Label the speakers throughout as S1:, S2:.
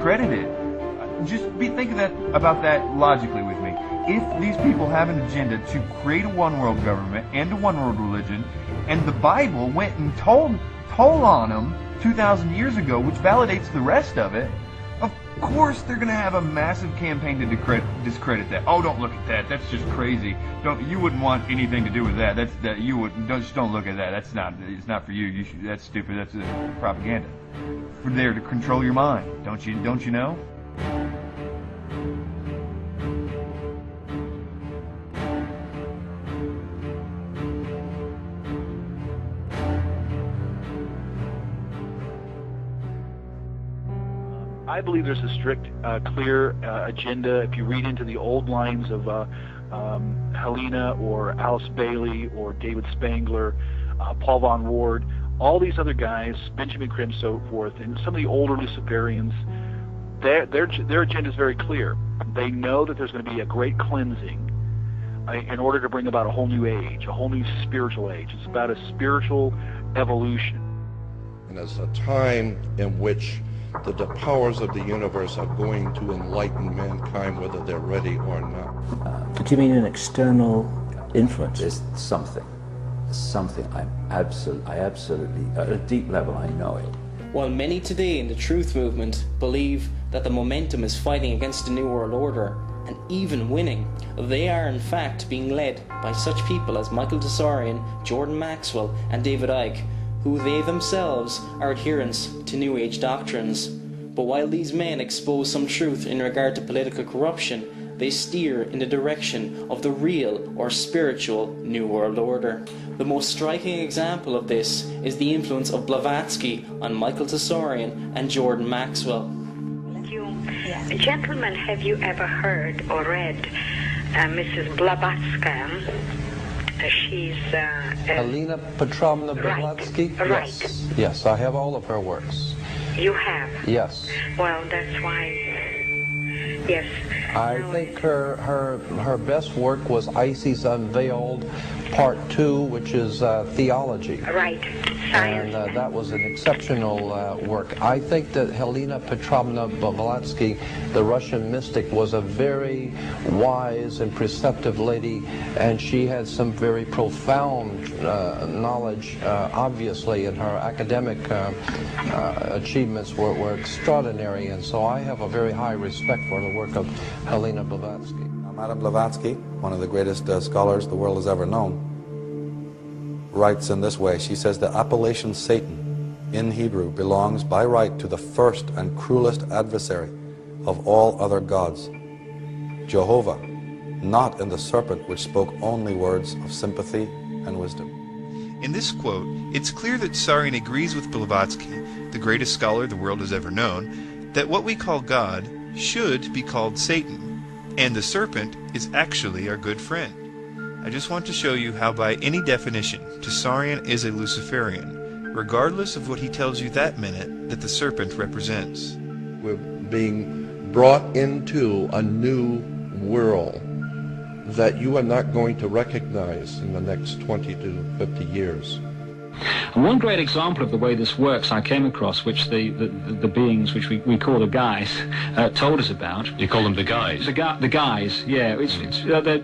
S1: discredit it. Think of that about that logically with me. If these people have an agenda to create a one-world government and a one-world religion, and the Bible went and told on them 2,000 years ago, which validates the rest of it, of course they're going to have a massive campaign to discredit that. Oh, don't look at that. That's just crazy. You wouldn't want anything to do with that. Just don't look at that. It's not for you. That's stupid. That's propaganda. For there to control your mind. Don't you know?
S2: I believe there's a strict, clear agenda. If you read into the old lines of Helena or Alice Bailey or David Spangler, Paul Von Ward, all these other guys, Benjamin Crimm, so forth, and some of the older Luciferians, their agenda is very clear. They know that there's going to be a great cleansing in order to bring about a whole new age, a whole new spiritual age. It's about a spiritual evolution.
S3: And it's a time in which the powers of the universe are going to enlighten mankind, whether they're ready or not.
S4: Do you mean an external influence?
S5: There's something. I absolutely, at a deep level, I know it.
S6: While many today in the Truth Movement believe that the momentum is fighting against the New World Order, and even winning, they are in fact being led by such people as Michael Tsarion, Jordan Maxwell, and David Icke, who they themselves are adherents to New Age doctrines. But while these men expose some truth in regard to political corruption, they steer in the direction of the real or spiritual New World Order. The most striking example of this is the influence of Blavatsky on Michael Tsarion and Jordan Maxwell.
S7: Gentlemen, have you ever heard or read Mrs. Blavatsky? She's
S8: Helena Petrovna Blavatsky?
S7: Right.
S8: Yes, I have all of her works.
S7: You have?
S8: Yes.
S7: Well, that's why. Yes.
S8: I think her best work was Isis Unveiled, Part 2, which is theology.
S7: Right.
S8: And that was an exceptional work. I think that Helena Petrovna Blavatsky, the Russian mystic, was a very wise and perceptive lady, and she had some very profound knowledge, obviously, and her academic achievements were extraordinary, and so I have a very high respect for the work of Helena Blavatsky.
S9: Madame Blavatsky, one of the greatest scholars the world has ever known, writes in this way. She says, the appellation Satan in Hebrew belongs by right to the first and cruelest adversary of all other gods, Jehovah, not in the serpent which spoke only words of sympathy and wisdom.
S10: In this quote, it's clear that Tsarion agrees with Blavatsky, the greatest scholar the world has ever known, that what we call God should be called Satan, and the serpent is actually our good friend. I just want to show you how by any definition, Tsarion is a Luciferian, regardless of what he tells you that minute that the serpent represents.
S3: We're being brought into a new world that you are not going to recognize in the next 20 to 50 years.
S11: And one great example of the way this works I came across, which the beings, which we call the guys, told us about.
S12: You call them the guys?
S11: The guys, yeah. It's not
S12: like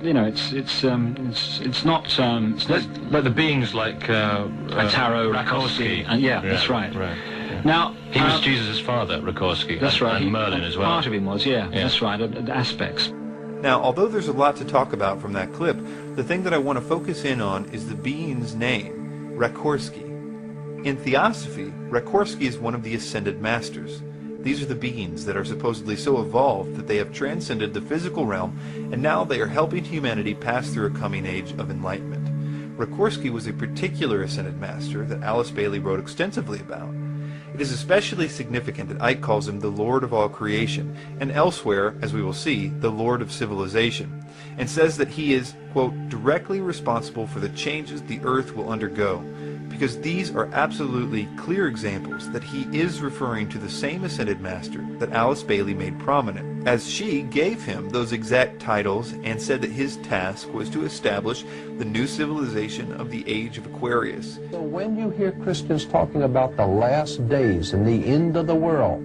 S12: the beings like
S11: Tarot,
S12: Rakorsky.
S11: Yeah, that's right.
S12: Right.
S11: Now
S12: he was Jesus' father, Rakorsky.
S11: That's right.
S12: And Merlin as well.
S11: Part of him was, yeah. That's right. Aspects.
S1: Now, although there's a lot to talk about from that clip, the thing that I want to focus in on is the being's name, Rakorsky. In Theosophy, Rakorsky is one of the Ascended Masters. These are the beings that are supposedly so evolved that they have transcended the physical realm, and now they are helping humanity pass through a coming age of enlightenment. Rakorsky was a particular Ascended Master that Alice Bailey wrote extensively about. It is especially significant that Icke calls him the Lord of all creation, and elsewhere, as we will see, the Lord of civilization, and says that he is, quote, directly responsible for the changes the earth will undergo, because these are absolutely clear examples that he is referring to the same Ascended Master that Alice Bailey made prominent, as she gave him those exact titles and said that his task was to establish the new civilization of the Age of Aquarius.
S8: So when you hear Christians talking about the last days and the end of the world,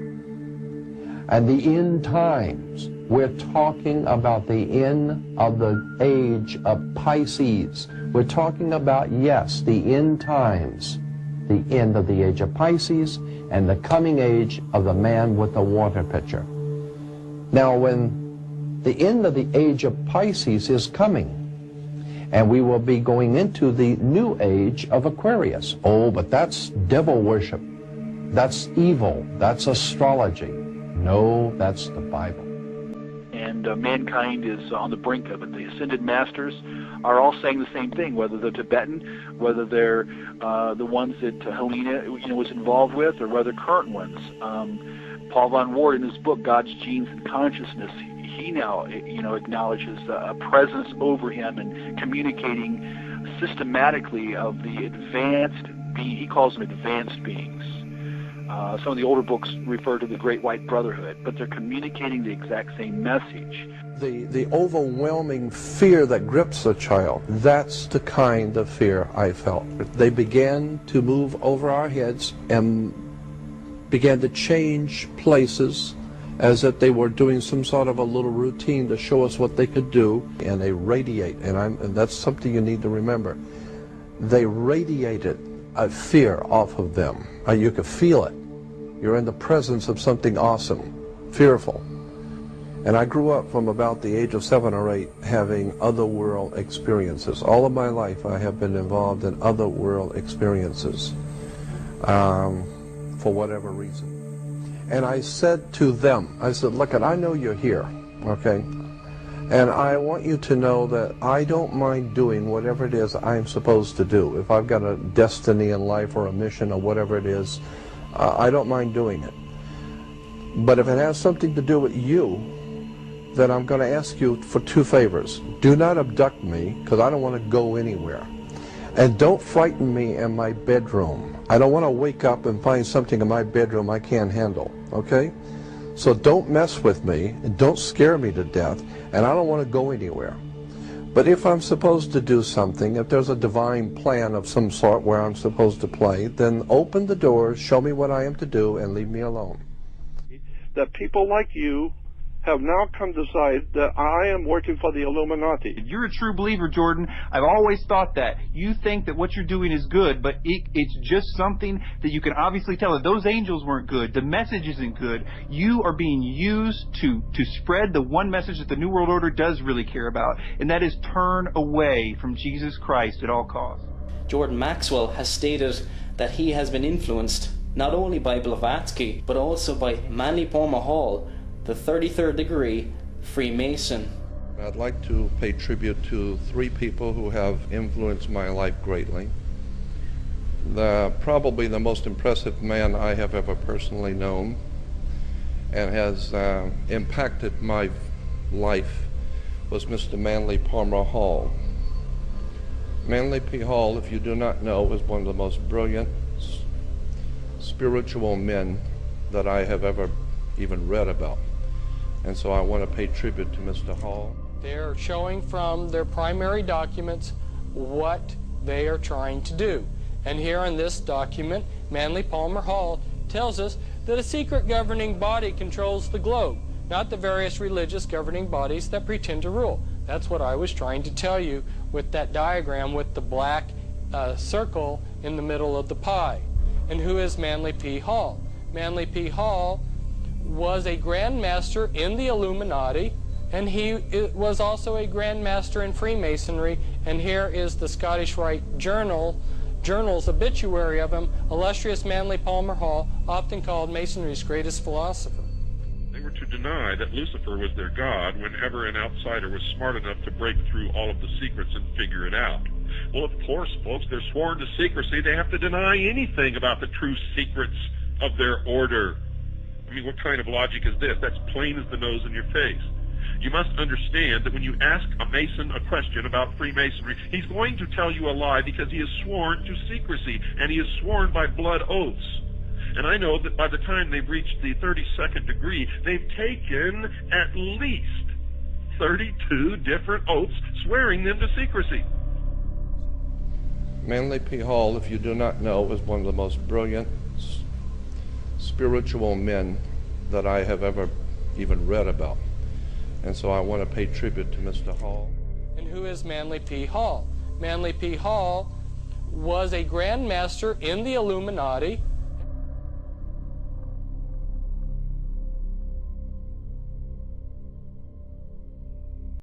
S8: and the end times. We're talking about the end of the age of Pisces. We're talking about, yes, the end times, the end of the age of Pisces and the coming age of the man with the water pitcher. Now, when the end of the age of Pisces is coming, and we will be going into the new age of Aquarius. Oh, but that's devil worship. That's evil. That's astrology. No, that's the Bible.
S2: And mankind is on the brink of it. The ascended masters are all saying the same thing, whether they're Tibetan, whether they're the ones that Helena was involved with, or whether current ones. Paul Von Ward, in his book God's Genes and Consciousness, he now acknowledges a presence over him and communicating systematically of the advanced being. He calls them advanced beings. Some of the older books refer to the Great White Brotherhood, but they're communicating the exact same message.
S3: The overwhelming fear that grips a child, that's the kind of fear I felt. They began to move over our heads and began to change places as if they were doing some sort of a little routine to show us what they could do, and they radiate, and that's something you need to remember. They radiated a fear off of them. You could feel it. You're in the presence of something awesome, fearful. And I grew up from about the age of 7 or 8 having otherworld experiences. All of my life I have been involved in otherworld experiences for whatever reason. And I said to them, I said, look, I know you're here, okay? And I want you to know that I don't mind doing whatever it is I'm supposed to do. If I've got a destiny in life or a mission or whatever it is, I don't mind doing it. But if it has something to do with you, then I'm going to ask you for 2 favors. Do not abduct me, because I don't want to go anywhere. And don't frighten me in my bedroom. I don't want to wake up and find something in my bedroom I can't handle, okay? So don't mess with me, and don't scare me to death, and I don't want to go anywhere. But if I'm supposed to do something, if there's a divine plan of some sort where I'm supposed to play, then open the doors, show me what I am to do, and leave me alone.
S13: That people like you have now come to decide that I am working for the Illuminati.
S14: You're a true believer, Jordan. I've always thought that. You think that what you're doing is good, but it's just something that you can obviously tell. If those angels weren't good, the message isn't good. You are being used to spread the one message that the New World Order does really care about, and that is turn away from Jesus Christ at all costs.
S6: Jordan Maxwell has stated that he has been influenced not only by Blavatsky, but also by Manly Palmer Hall, the 33rd degree Freemason.
S3: I'd like to pay tribute to 3 people who have influenced my life greatly. Probably the most impressive man I have ever personally known and has impacted my life was Mr. Manly Palmer Hall. Manly P. Hall, if you do not know, is one of the most brilliant spiritual men that I have ever even read about. And so I want to pay tribute to Mr. Hall.
S15: They're showing from their primary documents what they are trying to do. And here in this document, Manly Palmer Hall tells us that a secret governing body controls the globe, not the various religious governing bodies that pretend to rule. That's what I was trying to tell you with that diagram with the black circle in the middle of the pie. And who is Manly P. Hall? Manly P. Hall was a Grand Master in the Illuminati, and he was also a Grand Master in Freemasonry. And here is the Scottish Rite Journal's obituary of him, illustrious Manly Palmer Hall, often called Masonry's greatest philosopher.
S16: They were to deny that Lucifer was their god whenever an outsider was smart enough to break through all of the secrets and figure it out. Well, of course, folks, they're sworn to secrecy. They have to deny anything about the true secrets of their order. I mean, what kind of logic is this? That's plain as the nose in your face. You must understand that when you ask a Mason a question about Freemasonry, he's going to tell you a lie because he is sworn to secrecy, and he is sworn by blood oaths. And I know that by the time they've reached the 32nd degree, they've taken at least 32 different oaths swearing them to secrecy.
S3: Manly P. Hall, if you do not know, is one of the most brilliant spiritual men that I have ever even read about. And so I want to pay tribute to Mr. Hall.
S15: And who is Manly P. Hall? Manly P. Hall was a Grand Master in the Illuminati